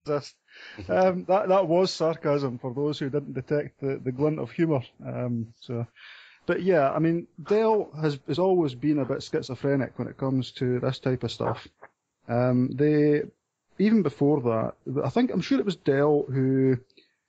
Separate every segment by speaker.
Speaker 1: exist. That was sarcasm for those who didn't detect the glint of humour. But yeah, I mean, Dell has always been a bit schizophrenic when it comes to this type of stuff. Even before that, I'm sure it was Dell who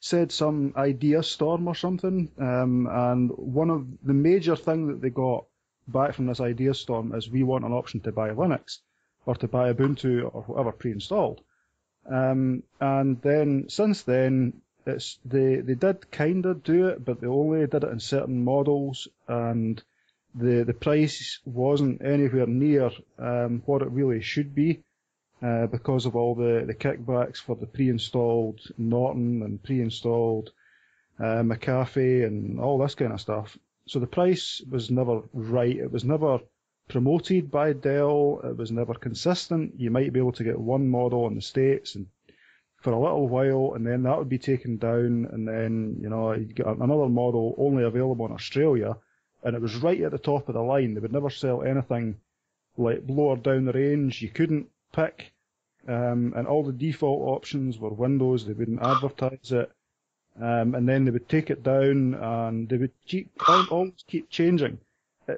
Speaker 1: said some idea storm or something, and one of the major thing that they got back from this idea storm is we want an option to buy Linux or to buy Ubuntu or whatever pre-installed. And then since then, they did kind of do it, but they only did it in certain models, and the price wasn't anywhere near what it really should be. Because of all the kickbacks for the pre-installed Norton and pre-installed McAfee and all this kind of stuff. So the price was never right. It was never promoted by Dell. It was never consistent. You might be able to get one model in the States and for a little while, and then that would be taken down, and then you get another model only available in Australia, and it was right at the top of the line. They would never sell anything like lower down the range. You couldn't pick, and all the default options were Windows. They wouldn't advertise it, and then they would take it down, and they would almost keep changing.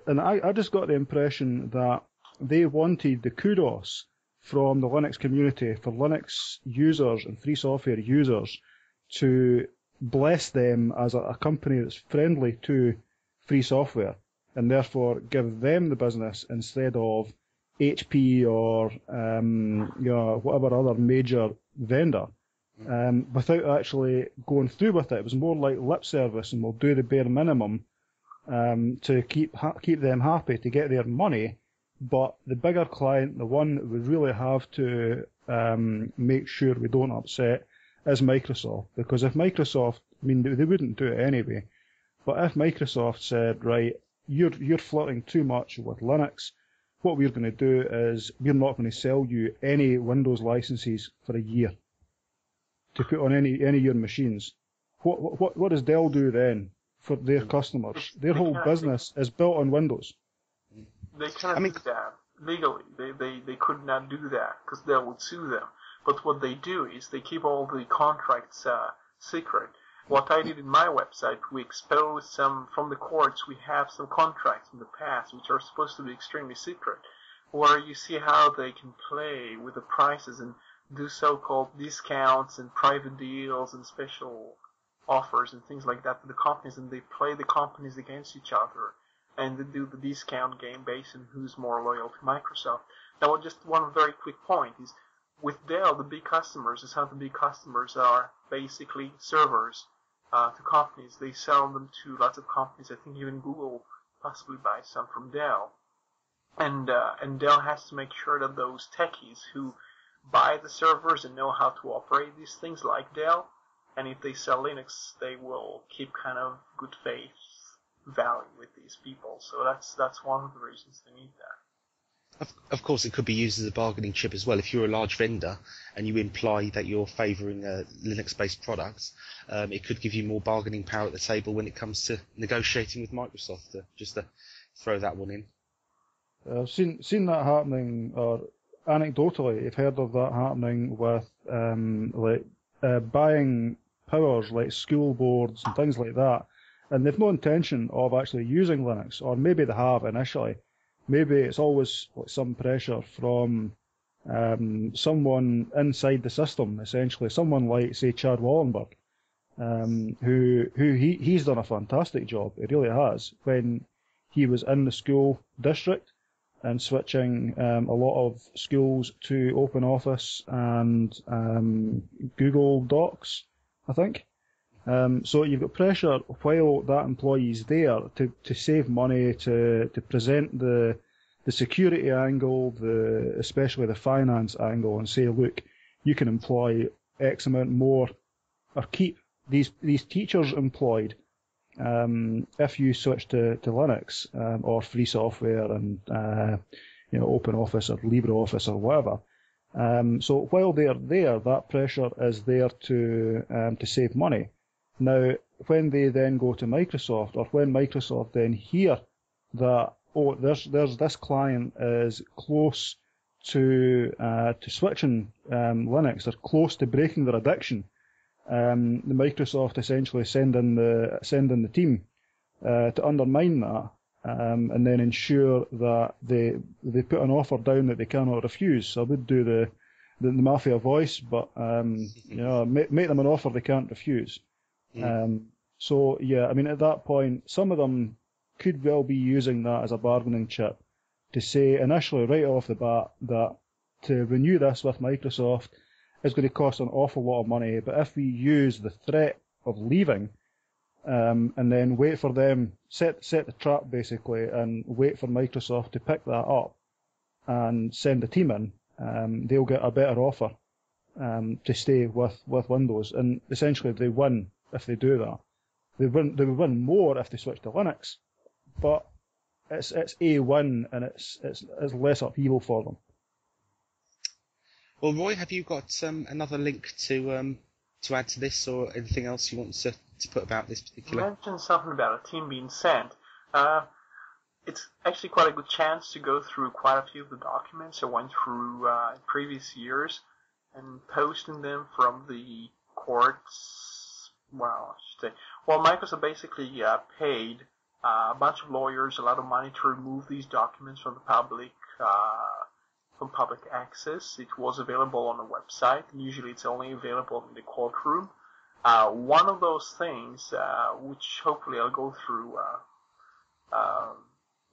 Speaker 1: And I just got the impression that they wanted the kudos from the Linux community for Linux users and free software users to bless them as a company that's friendly to free software, and therefore give them the business instead of HP or whatever other major vendor, without actually going through with it. It was more like lip service, and we'll do the bare minimum to keep them happy to get their money. But the bigger client, the one that we really have to make sure we don't upset, is Microsoft. Because if Microsoft, they wouldn't do it anyway, but if Microsoft said, right, you're flirting too much with Linux, what we're going to do is we're not going to sell you any Windows licenses for a year to put on any of your machines. What does Dell do then for their customers? Their whole business is built on Windows.
Speaker 2: They cannot do that legally. They could not do that because Dell would sue them. But what they do is they keep all the contracts secret. What I did in my website, we exposed some from the courts. We have some contracts in the past which are supposed to be extremely secret, where you see how they can play with the prices and do so-called discounts and private deals and special offers and things like that to the companies, and they play the companies against each other, and they do the discount game based on who's more loyal to Microsoft. Now, just one very quick point is, with Dell, the big customers, some of the big customers are basically servers to companies. They sell them to lots of companies. I think even Google possibly buys some from Dell. And Dell has to make sure that those techies who buy the servers and know how to operate these things like Dell, and if they sell Linux, they will keep kind of good faith value with these people. So that's one of the reasons they need that.
Speaker 3: Of course, it could be used as a bargaining chip as well. If you're a large vendor and you imply that you're favouring Linux-based products, it could give you more bargaining power at the table when it comes to negotiating with Microsoft. Just to throw that one in.
Speaker 1: I've seen that happening, or anecdotally, I've heard of that happening with buying powers like school boards and things like that, and they've no intention of actually using Linux, or maybe they have initially. Maybe it's always some pressure from someone inside the system, essentially, someone like, say, Chad Wallenberg, he's done a fantastic job, he really has, when he was in the school district and switching a lot of schools to OpenOffice and Google Docs, I think. So you've got pressure while that employee's there to save money, to present the security angle, especially the finance angle, and say, look, you can employ X amount more, or keep these teachers employed if you switch to Linux or free software and OpenOffice or LibreOffice or whatever. So while they're there, that pressure is there to save money. Now, when they then go to Microsoft, or when Microsoft then hear that, oh, there's this client is close to switching Linux. They're close to breaking their addiction. The Microsoft essentially send in the team to undermine that, and then ensure that they put an offer down that they cannot refuse. So I would do the mafia voice, but make them an offer they can't refuse. So yeah, I mean at that point, some of them could well be using that as a bargaining chip to say initially right off the bat that to renew this with Microsoft is going to cost an awful lot of money, but if we use the threat of leaving, and then wait for them, set the trap basically, and wait for Microsoft to pick that up and send a team in, they'll get a better offer to stay with Windows, and essentially they win if they do that. They would win more if they switch to Linux, but it's a win, and it's less upheaval for them.
Speaker 3: Well, Roy, have you got another link to add to this, or anything else you want to put about this particular?
Speaker 2: You mentioned something about a team being sent. It's actually quite a good chance to go through quite a few of the documents I went through in previous years and posting them from the courts. Well, I should say, Microsoft basically paid a bunch of lawyers a lot of money to remove these documents from the public access. It was available on the website, and usually it's only available in the courtroom. One of those things, which hopefully I'll go through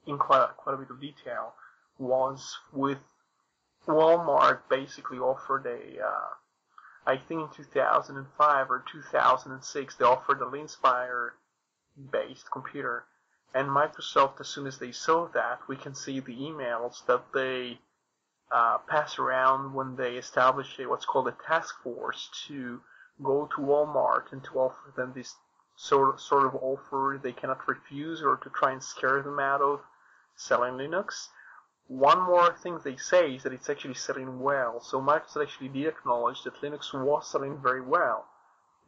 Speaker 2: in quite a bit of detail, was with Walmart basically offered I think in 2005 or 2006, they offered a Linspire-based computer. And Microsoft, as soon as they saw that, we can see the emails that they pass around when they establish what's called a task force to go to Walmart and to offer them this sort of offer they cannot refuse, or to try and scare them out of selling Linux. One more thing they say is that it's actually selling well. So Microsoft actually did acknowledge that Linux was selling very well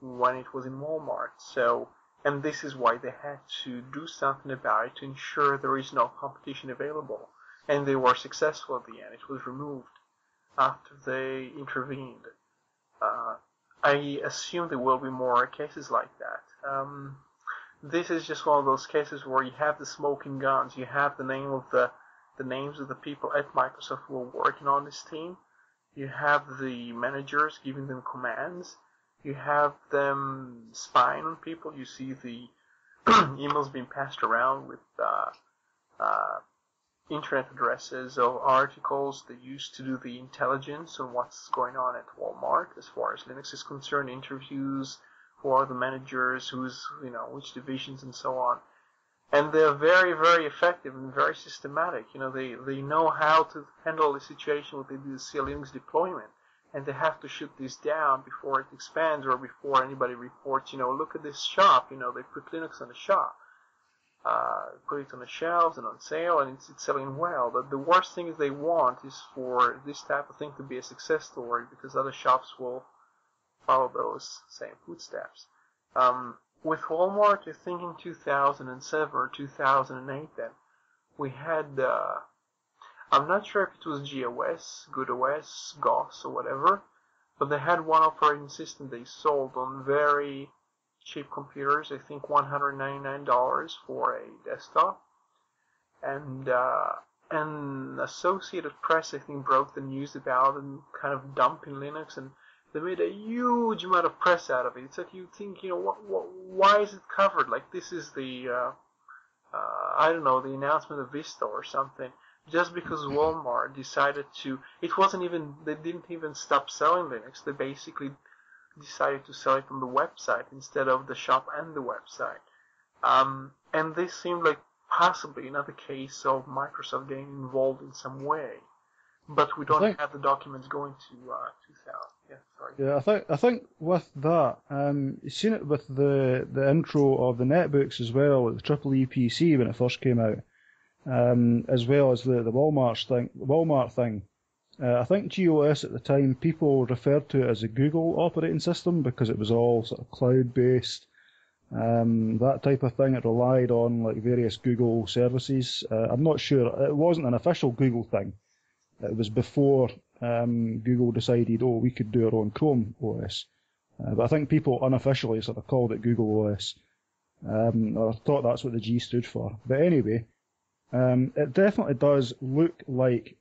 Speaker 2: when it was in Walmart. So, and this is why they had to do something about it to ensure there is no competition available. And they were successful at the end. It was removed after they intervened. I assume there will be more cases like that. This is just one of those cases where you have the smoking guns. You have the names of the people at Microsoft who are working on this team. You have the managers giving them commands. You have them spying on people. You see the emails being passed around with internet addresses of articles they used to do the intelligence on what's going on at Walmart as far as Linux is concerned, interviews, who are the managers, which divisions and so on. And they're very, very effective and very systematic. They know how to handle the situation when they do the Linux deployment. And they have to shoot this down before it expands or before anybody reports, look at this shop, they put Linux on the shop. Put it on the shelves and on sale, and it's selling well. But the worst thing they want is for this type of thing to be a success story, because other shops will follow those same footsteps. With Walmart, I think in 2007 or 2008 then, we had, I'm not sure if it was GOS, GoodOS, GOS, or whatever, but they had one operating system they sold on very cheap computers, I think $199 for a desktop. And Associated Press, I think, broke the news about them kind of dumping Linux, and they made a huge amount of press out of it. It's like you think, why is it covered? Like this is the, the announcement of Vista or something. Just because Walmart decided they didn't even stop selling Linux. They basically decided to sell it on the website instead of the shop and the website. And this seemed like possibly another case of Microsoft getting involved in some way. But we don't have the documents going to 2000. Yeah, sorry.
Speaker 1: Yeah, I think with that, you've seen it with the intro of the netbooks as well, with the Triple EPC when it first came out, as well as the Walmart thing. I think GOS at the time, people referred to it as a Google operating system because it was all sort of cloud-based, that type of thing. It relied on like various Google services. I'm not sure. It wasn't an official Google thing. It was before Google decided, oh, we could do our own Chrome OS. But I think people unofficially sort of called it Google OS, or thought that's what the G stood for. But anyway, it definitely does look like